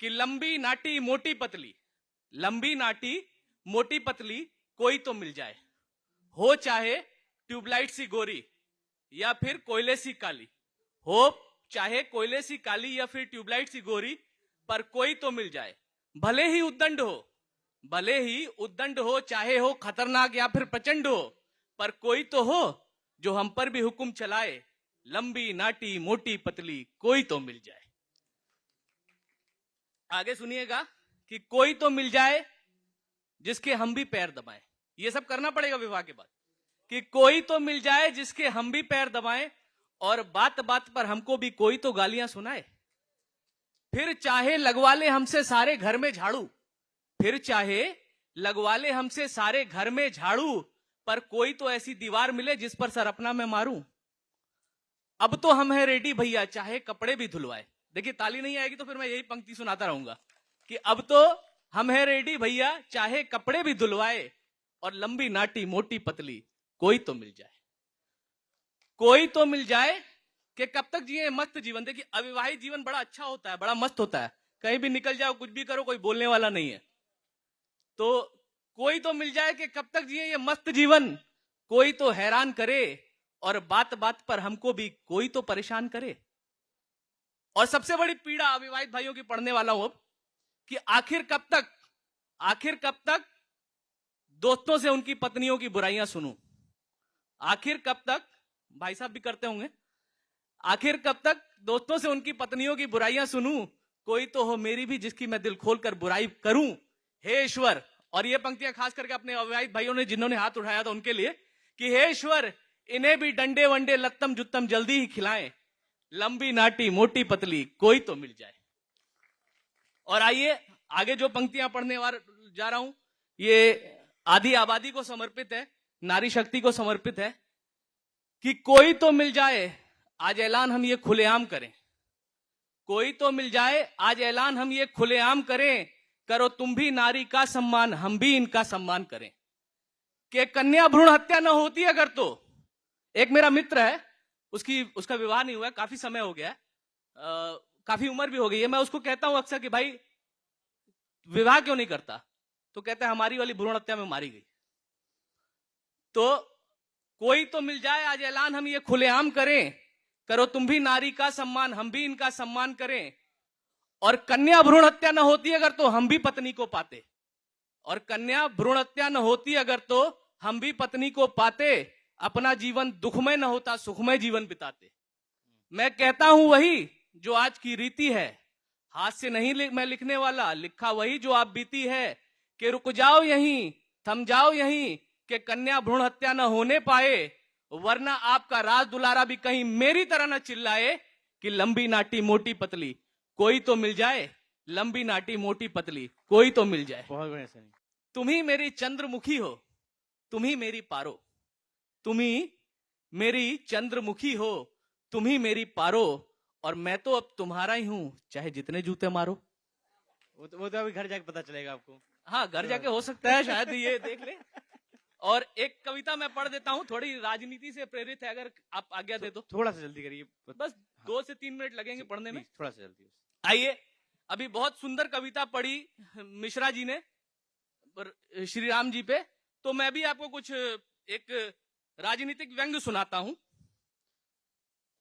कि लंबी नाटी मोटी पतली, लंबी नाटी मोटी पतली कोई तो मिल जाए, हो चाहे ट्यूबलाइट सी गोरी या फिर कोयले सी काली, हो चाहे कोयले सी काली या फिर ट्यूबलाइट सी गोरी, पर कोई तो मिल जाए। भले ही उद्दंड हो, भले ही उद्दंड हो, चाहे हो खतरनाक या फिर प्रचंड हो, पर कोई तो हो जो हम पर भी हुक्म चलाए। लंबी नाटी मोटी पतली कोई तो मिल जाए। आगे सुनिएगा कि कोई तो मिल जाए जिसके हम भी पैर दबाएं। ये सब करना पड़ेगा विवाह के बाद, कि कोई तो मिल जाए जिसके हम भी पैर दबाएं और बात बात पर हमको भी कोई तो गालियां सुनाए। फिर चाहे लगवा ले हमसे सारे घर में झाड़ू, फिर चाहे लगवा ले हमसे सारे घर में झाड़ू, पर कोई तो ऐसी दीवार मिले जिस पर सर अपना मैं मारूं। अब तो हम है रेडी भैया, चाहे कपड़े भी धुलवाए। देखिए ताली नहीं आएगी तो फिर मैं यही पंक्ति सुनाता रहूंगा कि अब तो हम है रेडी भैया, चाहे कपड़े भी धुलवाए, और लंबी नाटी मोटी पतली कोई तो मिल जाए। कोई तो मिल जाए कि कब तक जिए मस्त जीवन। देखिए अविवाहित जीवन बड़ा अच्छा होता है, बड़ा मस्त होता है, कहीं भी निकल जाओ, कुछ भी करो, कोई बोलने वाला नहीं है। तो कोई तो मिल जाए कि कब तक जिए ये मस्त जीवन, कोई तो हैरान करे और बात बात पर हमको भी कोई तो परेशान करे। और सबसे बड़ी पीड़ा अविवाहित भाइयों की पढ़ने वाला हूं अब, कि आखिर कब तक दोस्तों से उनकी पत्नियों की बुराइयां सुनूं। आखिर कब तक, भाई साहब भी करते होंगे, आखिर कब तक दोस्तों से उनकी पत्नियों की बुराइयां सुनूं। कोई तो हो मेरी भी जिसकी मैं दिल खोलकर बुराई करूं, हे ईश्वर। और ये पंक्तियां खास करके अपने अविवाहित भाइयों ने जिन्होंने हाथ उठाया था उनके लिए, कि हे ईश्वर इन्हें भी डंडे वंडे लत्तम जुत्तम जल्दी ही खिलाएं, लंबी नाटी मोटी पतली कोई तो मिल जाए। और आइए आगे जो पंक्तियां पढ़ने जा रहा हूं, ये आधी आबादी को समर्पित है, नारी शक्ति को समर्पित है, कि कोई तो मिल जाए आज ऐलान हम ये खुलेआम करें। कोई तो मिल जाए आज ऐलान हम ये खुलेआम करें, करो तुम भी नारी का सम्मान, हम भी इनका सम्मान करें। कि कन्या भ्रूण हत्या न होती अगर तो, एक मेरा मित्र है, उसका विवाह नहीं हुआ है, काफी समय हो गया है, काफी उम्र भी हो गई है। मैं उसको कहता हूं अक्सर कि भाई विवाह क्यों नहीं करता, तो कहता है हमारी वाली भ्रूण हत्या में मारी गई। तो कोई तो मिल जाए आज ऐलान हम ये खुलेआम करें, करो तुम भी नारी का सम्मान, हम भी इनका सम्मान करें। और कन्या भ्रूण हत्या न होती अगर तो हम भी पत्नी को पाते, और कन्या भ्रूण हत्या न होती अगर तो हम भी पत्नी को पाते, अपना जीवन दुखमय न होता सुखमय जीवन बिताते। मैं कहता हूं वही जो आज की रीति है, हाथ से नहीं मैं लिखने वाला, लिखा वही जो आप बीती है। कि रुक जाओ यहीं, थम जाओ यहीं, कि कन्या भ्रूण हत्या न होने पाए, वरना आपका राज दुलारा भी कहीं मेरी तरह न चिल्लाए, कि लंबी नाटी मोटी पतली कोई तो मिल जाए, लंबी नाटी मोटी पतली कोई तो मिल जाए। बहुत बढ़िया सर। तुम ही मेरी चंद्रमुखी हो, तुम ही मेरी पारो, तुम ही मेरी चंद्रमुखी हो, तुम ही मेरी पारो, और मैं तो अब तुम्हारा ही हूं, चाहे जितने जूते मारो। वो तो अभी घर जाके पता चलेगा आपको। हाँ घर जाके हो सकता है, शायद ये देख ले। और एक कविता मैं पढ़ देता हूं, थोड़ी राजनीति से प्रेरित है, अगर आप आज्ञा दे तो। थोड़ा सा जल्दी करिए, बस 2 से 3 मिनट लगेंगे पढ़ने में, थोड़ा सा जल्दी। आइए। अभी बहुत सुंदर कविता पढ़ी मिश्रा जी ने श्री राम जी पे, तो मैं भी आपको कुछ एक राजनीतिक व्यंग्य सुनाता हूं।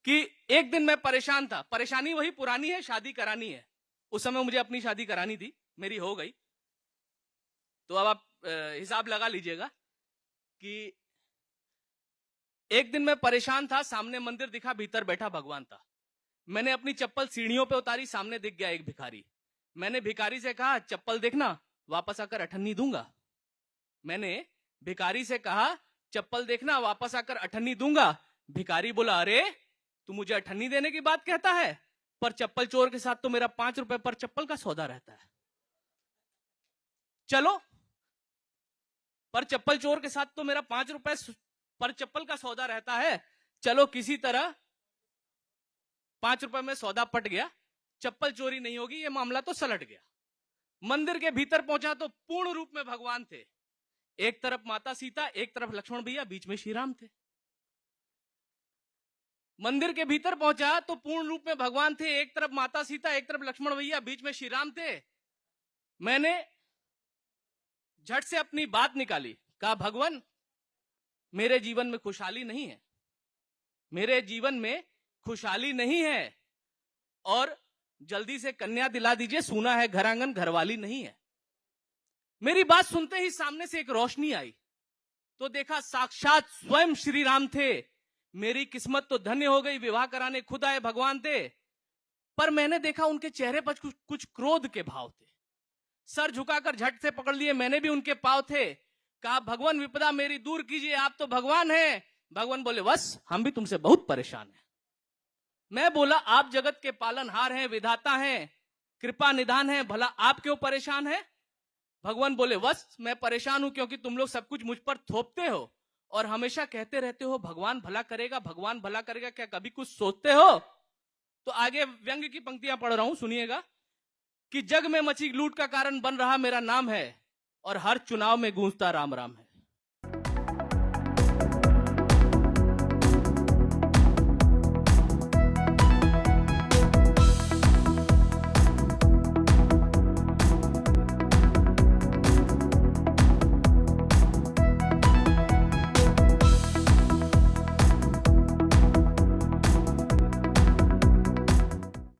कि एक दिन मैं परेशान था, परेशानी वही पुरानी है, शादी करानी है। उस समय मुझे अपनी शादी करानी थी, मेरी हो गई। तो अब आप हिसाब लगा लीजिएगा कि एक दिन मैं परेशान था, सामने मंदिर दिखा, भीतर बैठा भगवान था। मैंने अपनी चप्पल सीढ़ियों पे उतारी, सामने दिख गया एक भिखारी। मैंने भिखारी से कहा चप्पल देखना, वापस आकर अठन्नी दूंगा। मैंने भिखारी से कहा चप्पल देखना, वापस आकर अठन्नी दूंगा। भिखारी बोला अरे तू मुझे अठन्नी देने की बात कहता है, पर चप्पल चोर के साथ तो मेरा 5 रुपए पर चप्पल का सौदा रहता है। चलो, पर चप्पल चोर के साथ तो मेरा 5 रुपए पर चप्पल का सौदा रहता है। चलो किसी तरह 5 रुपए में सौदा पट गया, चप्पल चोरी नहीं होगी, ये मामला तो सलट गया। मंदिर के भीतर पहुंचा तो पूर्ण रूप में भगवान थे। एक तरफ माता सीता, एक तरफ लक्ष्मण भैया, बीच में श्री राम थे। मंदिर के भीतर पहुंचा तो पूर्ण रूप में भगवान थे। एक तरफ माता सीता, एक तरफ लक्ष्मण भैया, बीच में श्री राम थे। मैंने झट से अपनी बात निकाली, कहा भगवान मेरे जीवन में खुशहाली नहीं है, मेरे जीवन में खुशहाली नहीं है, और जल्दी से कन्या दिला दीजिए, सुना है घर आंगन घरवाली नहीं है। मेरी बात सुनते ही सामने से एक रोशनी आई, तो देखा साक्षात स्वयं श्री राम थे। मेरी किस्मत तो धन्य हो गई, विवाह कराने खुद आए भगवान थे। पर मैंने देखा उनके चेहरे पर कुछ क्रोध के भाव थे। सर झुकाकर झट से पकड़ लिए, मैंने भी उनके पांव थे। कहा भगवान विपदा मेरी दूर कीजिए, आप तो भगवान हैं। भगवान बोले बस हम भी तुमसे बहुत परेशान हैं। मैं बोला आप जगत के पालनहार हैं, विधाता हैं, कृपा निधान है, भला आप क्यों परेशान हैं? भगवान बोले बस मैं परेशान हूं क्योंकि तुम लोग सब कुछ मुझ पर थोपते हो और हमेशा कहते रहते हो भगवान भला करेगा, भगवान भला करेगा, क्या कभी कुछ सोचते हो? तो आगे व्यंग की पंक्तियां पढ़ रहा हूं, सुनिएगा। कि जग में मची लूट का कारण बन रहा मेरा नाम है और हर चुनाव में गूंजता राम राम है।